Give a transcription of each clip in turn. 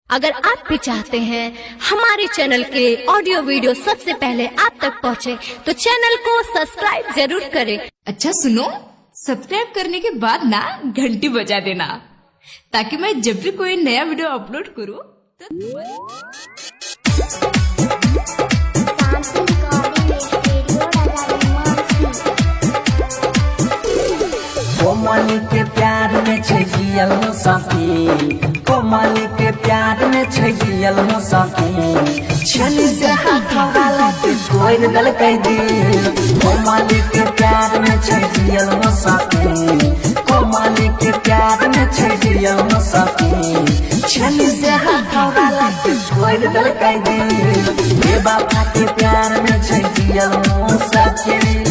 अगर आप भी चाहते हैं हमारे चैनल के ऑडियो वीडियो सबसे पहले आप तक पहुंचे, तो चैनल को सब्सक्राइब जरूर करें। अच्छा सुनो, सब्सक्राइब करने के बाद ना घंटी बजा देना, ताकि मैं जब भी कोई नया वीडियो अपलोड करूं तो कोमल के प्यार में छगियल मुसाफी, कोमल के प्यार में छगियल मुसाफी, छनी से हाथ वाला के कोई दल कह दी। कोमल के प्यार में छगियल मुसाफी, कोमल के प्यार में छगियल मुसाफी, छनी से हाथ वाला के कोई दल कह दी। ये बाबा के प्यार में छगियल मुसाफी,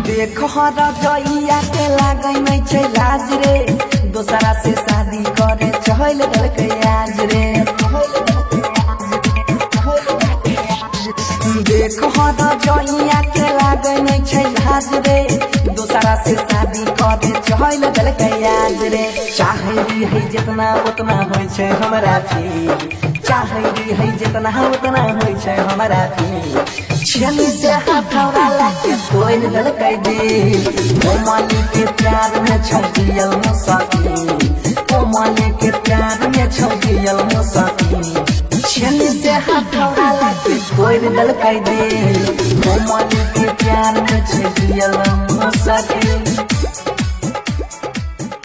देखो रजइया के लागै नहीं छै लाज रे, दोसरा से शादी करे चहल दलकै आज रे। देखो रजइया के लागै नहीं छै लाज रे, दोसरा से शादी करे चहल दलकै आज रे। चाहे है जितना उतना होइ छै हमरा थी, चाहे है जितना उतना होइ छै हमरा थी, छनी से हाथ वाला के कोई दल कह दी। कोमल के प्यार में छगियल मुसाफी, कोमल के प्यार में छगियल मुसाफी, छनी से हाथ वाला के कोई दल कह दी। कोमल के प्यार में छगियल मुसाफी।